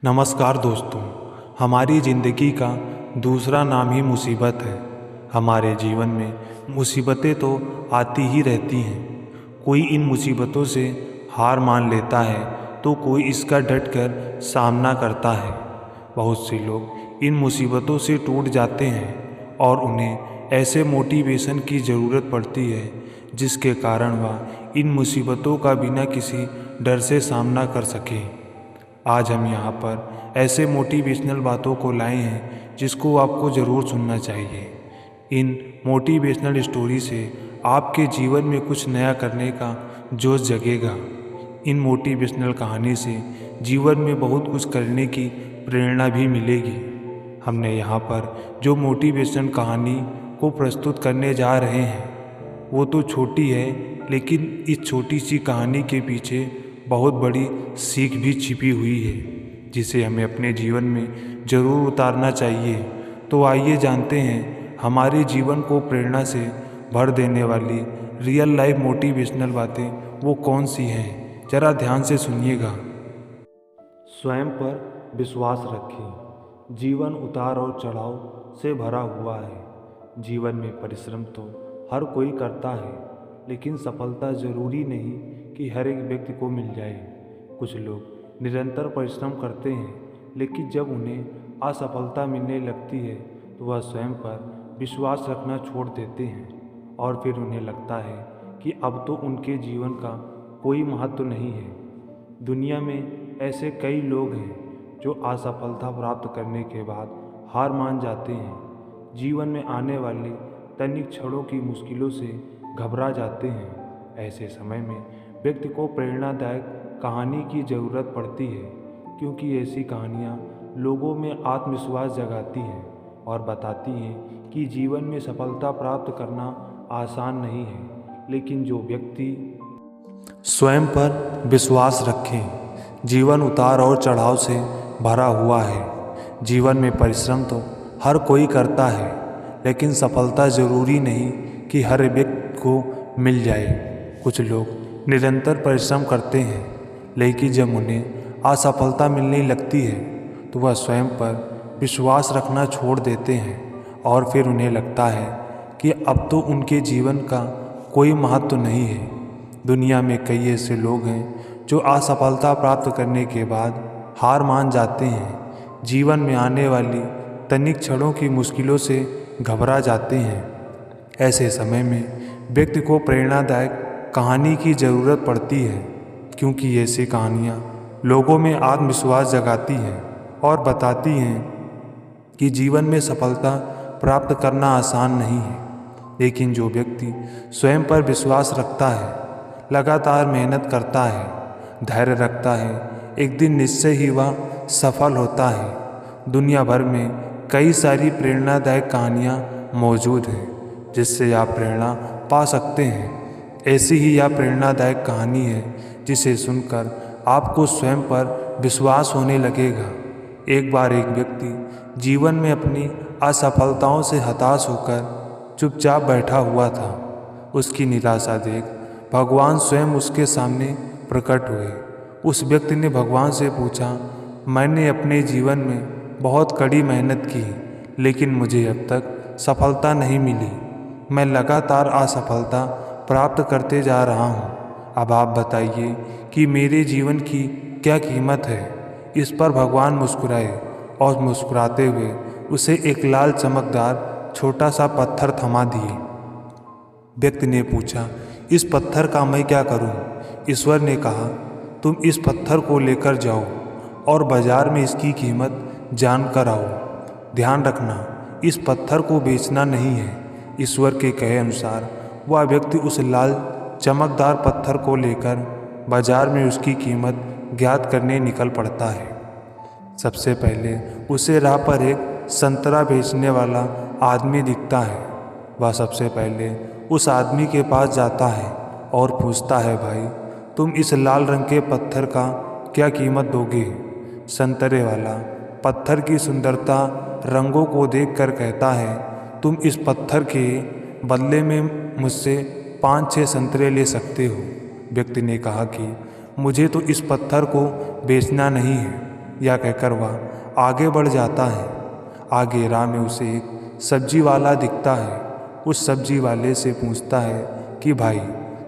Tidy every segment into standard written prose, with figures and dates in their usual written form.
नमस्कार दोस्तों। हमारी ज़िंदगी का दूसरा नाम ही मुसीबत है। हमारे जीवन में मुसीबतें तो आती ही रहती हैं। कोई इन मुसीबतों से हार मान लेता है तो कोई इसका डट कर सामना करता है। बहुत से लोग इन मुसीबतों से टूट जाते हैं और उन्हें ऐसे मोटिवेशन की ज़रूरत पड़ती है जिसके कारण वह इन मुसीबतों का बिना किसी डर से सामना कर सकें। आज हम यहाँ पर ऐसे मोटिवेशनल बातों को लाए हैं जिसको आपको ज़रूर सुनना चाहिए। इन मोटिवेशनल स्टोरी से आपके जीवन में कुछ नया करने का जोश जगेगा। इन मोटिवेशनल कहानी से जीवन में बहुत कुछ करने की प्रेरणा भी मिलेगी। हमने यहाँ पर जो मोटिवेशनल कहानी को प्रस्तुत करने जा रहे हैं वो तो छोटी है, लेकिन इस छोटी सी कहानी के पीछे बहुत बड़ी सीख भी छिपी हुई है जिसे हमें अपने जीवन में ज़रूर उतारना चाहिए। तो आइए जानते हैं हमारे जीवन को प्रेरणा से भर देने वाली रियल लाइफ मोटिवेशनल बातें वो कौन सी हैं। ज़रा ध्यान से सुनिएगा। स्वयं पर विश्वास रखें। जीवन उतार और चढ़ाव से भरा हुआ है। जीवन में परिश्रम तो हर कोई करता है, लेकिन सफलता ज़रूरी नहीं कि हर एक व्यक्ति को मिल जाए। कुछ लोग निरंतर परिश्रम करते हैं, लेकिन जब उन्हें असफलता मिलने लगती है तो वह स्वयं पर विश्वास रखना छोड़ देते हैं और फिर उन्हें लगता है कि अब तो उनके जीवन का कोई महत्व नहीं है। दुनिया में ऐसे कई लोग हैं जो असफलता प्राप्त करने के बाद हार मान जाते हैं। जीवन में आने वाले तनिक क्षणों की मुश्किलों से घबरा जाते हैं। ऐसे समय में व्यक्ति को प्रेरणादायक कहानी की ज़रूरत पड़ती है, क्योंकि ऐसी कहानियाँ लोगों में आत्मविश्वास जगाती हैं और बताती हैं कि जीवन में सफलता प्राप्त करना आसान नहीं है, लेकिन जो व्यक्ति स्वयं पर विश्वास रखें। जीवन उतार और चढ़ाव से भरा हुआ है। जीवन में परिश्रम तो हर कोई करता है, लेकिन सफलता ज़रूरी नहीं कि हर व्यक्ति को मिल जाए। कुछ लोग निरंतर परिश्रम करते हैं, लेकिन जब उन्हें असफलता मिलने लगती है तो वह स्वयं पर विश्वास रखना छोड़ देते हैं और फिर उन्हें लगता है कि अब तो उनके जीवन का कोई महत्व नहीं है। दुनिया में कई ऐसे लोग हैं जो असफलता प्राप्त करने के बाद हार मान जाते हैं। जीवन में आने वाली तनिक क्षणों की मुश्किलों से घबरा जाते हैं। ऐसे समय में व्यक्ति को प्रेरणादायक कहानी की ज़रूरत पड़ती है, क्योंकि ऐसी कहानियाँ लोगों में आत्मविश्वास जगाती हैं और बताती हैं कि जीवन में सफलता प्राप्त करना आसान नहीं है, लेकिन जो व्यक्ति स्वयं पर विश्वास रखता है, लगातार मेहनत करता है, धैर्य रखता है, एक दिन निश्चय ही वह सफल होता है। दुनिया भर में कई सारी प्रेरणादायक कहानियाँ मौजूद हैं जिससे आप प्रेरणा पा सकते हैं। ऐसी ही यह प्रेरणादायक कहानी है जिसे सुनकर आपको स्वयं पर विश्वास होने लगेगा। एक बार एक व्यक्ति जीवन में अपनी असफलताओं से हताश होकर चुपचाप बैठा हुआ था। उसकी निराशा देख भगवान स्वयं उसके सामने प्रकट हुए। उस व्यक्ति ने भगवान से पूछा, मैंने अपने जीवन में बहुत कड़ी मेहनत की, लेकिन मुझे अब तक सफलता नहीं मिली। मैं लगातार असफलता प्राप्त करते जा रहा हूँ। अब आप बताइए कि मेरे जीवन की क्या कीमत है। इस पर भगवान मुस्कुराए और मुस्कुराते हुए उसे एक लाल चमकदार छोटा सा पत्थर थमा दिए। व्यक्ति ने पूछा, इस पत्थर का मैं क्या करूं? ईश्वर ने कहा, तुम इस पत्थर को लेकर जाओ और बाजार में इसकी कीमत जान कर आओ। ध्यान रखना, इस पत्थर को बेचना नहीं है। ईश्वर के कहे अनुसार वह व्यक्ति उस लाल चमकदार पत्थर को लेकर बाजार में उसकी कीमत ज्ञात करने निकल पड़ता है। सबसे पहले उसे राह पर एक संतरा बेचने वाला आदमी दिखता है। वह सबसे पहले उस आदमी के पास जाता है और पूछता है, भाई तुम इस लाल रंग के पत्थर का क्या कीमत दोगे? संतरे वाला पत्थर की सुंदरता रंगों को देखकर कहता है, तुम इस पत्थर के बदले में मुझसे 5-6 संतरे ले सकते हो। व्यक्ति ने कहा कि मुझे तो इस पत्थर को बेचना नहीं है, या कहकर वह आगे बढ़ जाता है। आगे राह में उसे एक सब्जी वाला दिखता है। उस सब्जी वाले से पूछता है कि भाई,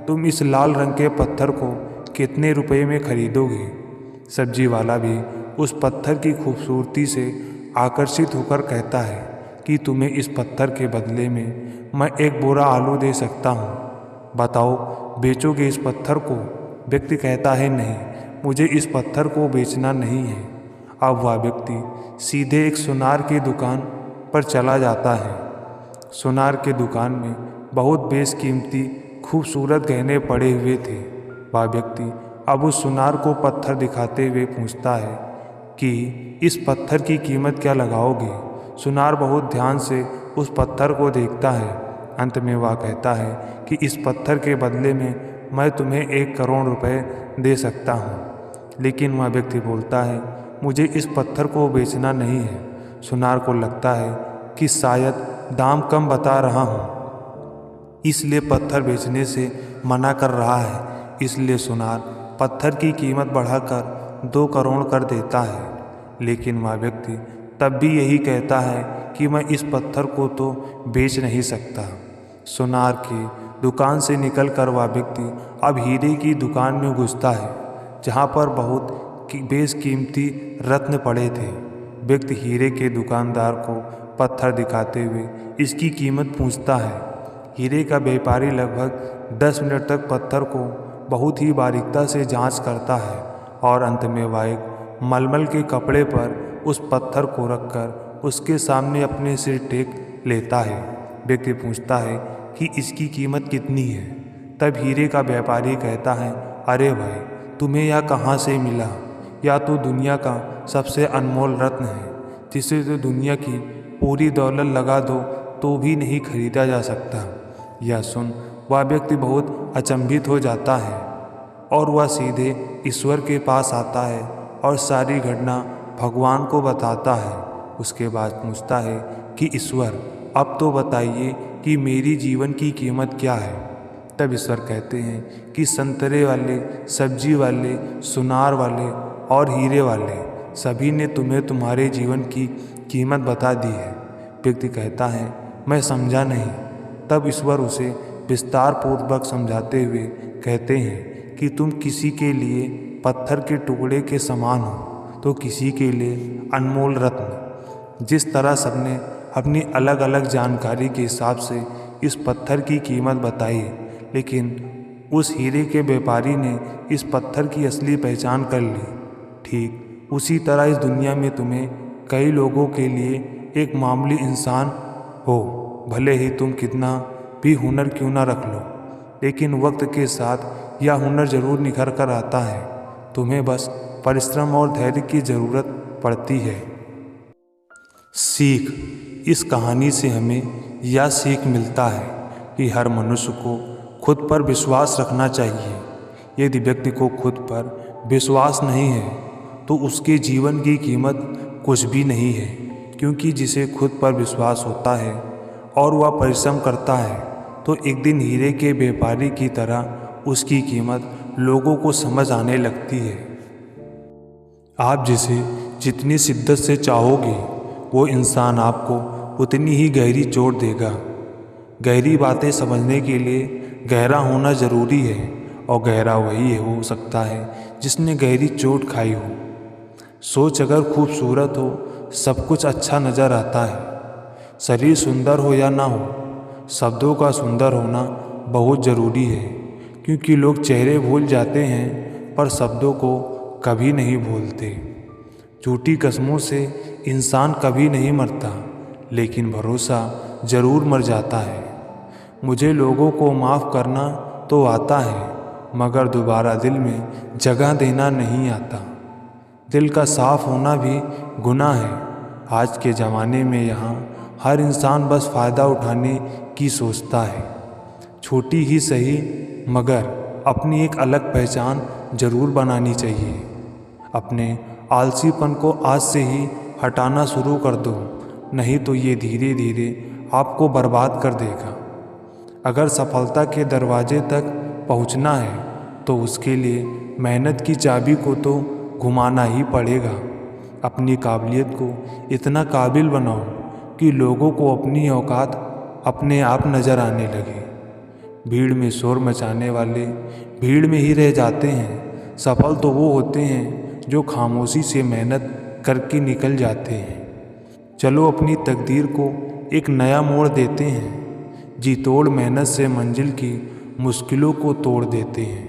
तुम इस लाल रंग के पत्थर को कितने रुपए में खरीदोगे? सब्जी वाला भी उस पत्थर की खूबसूरती से आकर्षित होकर कहता है कि तुम्हें इस पत्थर के बदले में मैं एक बोरा आलू दे सकता हूँ। बताओ, बेचोगे इस पत्थर को? व्यक्ति कहता है, नहीं, मुझे इस पत्थर को बेचना नहीं है। अब वह व्यक्ति सीधे एक सुनार की दुकान पर चला जाता है। सुनार के दुकान में बहुत बेशकीमती खूबसूरत गहने पड़े हुए थे। वह व्यक्ति अब उस सुनार को पत्थर दिखाते हुए पूछता है कि इस पत्थर की कीमत क्या लगाओगे? सुनार बहुत ध्यान से उस पत्थर को देखता है। अंत में वह कहता है कि इस पत्थर के बदले में मैं तुम्हें 1 करोड़ रुपए दे सकता हूँ। लेकिन वह व्यक्ति बोलता है, मुझे इस पत्थर को बेचना नहीं है। सुनार को लगता है कि शायद दाम कम बता रहा हूँ, इसलिए पत्थर बेचने से मना कर रहा है। इसलिए सुनार पत्थर की कीमत बढ़ाकर 2 करोड़ कर देता है। लेकिन वह व्यक्ति तब भी यही कहता है कि मैं इस पत्थर को तो बेच नहीं सकता। सुनार की दुकान से निकलकर वह व्यक्ति अब हीरे की दुकान में घुसता है, जहाँ पर बहुत बेशकीमती रत्न पड़े थे। व्यक्ति हीरे के दुकानदार को पत्थर दिखाते हुए इसकी कीमत पूछता है। हीरे का व्यापारी लगभग 10 मिनट तक पत्थर को बहुत ही बारीकता से जांच करता है और अंत में वह एक मलमल के कपड़े पर उस पत्थर को रखकर उसके सामने अपने सिर टेक लेता है। व्यक्ति पूछता है कि इसकी कीमत कितनी है? तब हीरे का व्यापारी कहता है, अरे भाई, तुम्हें यह कहाँ से मिला? या तो दुनिया का सबसे अनमोल रत्न है, जिसे तो दुनिया की पूरी दौलत लगा दो तो भी नहीं खरीदा जा सकता। यह सुन वह व्यक्ति बहुत अचंभित हो जाता है और वह सीधे ईश्वर के पास आता है और सारी घटना भगवान को बताता है। उसके बाद पूछता है कि ईश्वर, अब तो बताइए कि मेरी जीवन की कीमत क्या है? तब ईश्वर कहते हैं कि संतरे वाले, सब्जी वाले, सुनार वाले और हीरे वाले सभी ने तुम्हें तुम्हारे जीवन की कीमत बता दी है। व्यक्ति कहता है, मैं समझा नहीं। तब ईश्वर उसे विस्तार पूर्वक समझाते हुए कहते हैं कि तुम किसी के लिए पत्थर के टुकड़े के समान हो तो किसी के लिए अनमोल रत्न। जिस तरह सबने अपनी अलग अलग जानकारी के हिसाब से इस पत्थर की कीमत बताई, लेकिन उस हीरे के व्यापारी ने इस पत्थर की असली पहचान कर ली। ठीक उसी तरह इस दुनिया में तुम्हें कई लोगों के लिए एक मामूली इंसान हो, भले ही तुम कितना भी हुनर क्यों ना रख लो, लेकिन वक्त के साथ यह हुनर जरूर निखर कर आता है। तुम्हें बस परिश्रम और धैर्य की ज़रूरत पड़ती है। सीख। इस कहानी से हमें यह सीख मिलता है कि हर मनुष्य को खुद पर विश्वास रखना चाहिए। यदि व्यक्ति को खुद पर विश्वास नहीं है तो उसके जीवन की कीमत कुछ भी नहीं है, क्योंकि जिसे खुद पर विश्वास होता है और वह परिश्रम करता है तो एक दिन हीरे के व्यापारी की तरह उसकी कीमत लोगों को समझ आने लगती है। आप जिसे जितनी शिद्दत से चाहोगे वो इंसान आपको उतनी ही गहरी चोट देगा। गहरी बातें समझने के लिए गहरा होना ज़रूरी है और गहरा वही हो सकता है जिसने गहरी चोट खाई हो। सोच अगर खूबसूरत हो, सब कुछ अच्छा नज़र आता है। शरीर सुंदर हो या ना हो, शब्दों का सुंदर होना बहुत ज़रूरी है, क्योंकि लोग चेहरे भूल जाते हैं पर शब्दों को कभी नहीं भूलते। झूठी कस्मों से इंसान कभी नहीं मरता, लेकिन भरोसा ज़रूर मर जाता है। मुझे लोगों को माफ़ करना तो आता है, मगर दोबारा दिल में जगह देना नहीं आता। दिल का साफ होना भी गुनाह है। आज के ज़माने में यहाँ हर इंसान बस फ़ायदा उठाने की सोचता है। छोटी ही सही, मगर अपनी एक अलग पहचान ज़रूर बनानी चाहिए। अपने आलसीपन को आज से ही हटाना शुरू कर दो, नहीं तो ये धीरे धीरे आपको बर्बाद कर देगा। अगर सफलता के दरवाजे तक पहुंचना है तो उसके लिए मेहनत की चाबी को तो घुमाना ही पड़ेगा। अपनी काबिलियत को इतना काबिल बनाओ कि लोगों को अपनी औकात अपने आप नज़र आने लगे। भीड़ में शोर मचाने वाले भीड़ में ही रह जाते हैं। सफल तो वो होते हैं जो खामोशी से मेहनत करके निकल जाते हैं। चलो अपनी तकदीर को एक नया मोड़ देते हैं। जी तोड़ मेहनत से मंजिल की मुश्किलों को तोड़ देते हैं।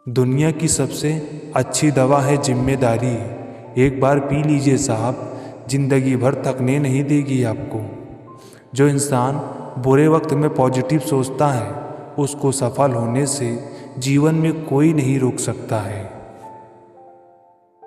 दुनिया की सबसे अच्छी दवा है जिम्मेदारी। एक बार पी लीजिए साहब, जिंदगी भर थकने नहीं देगी आपको। जो इंसान बुरे वक्त में पॉजिटिव सोचता है, उसको सफल होने से जीवन में कोई नहीं रोक सकता है।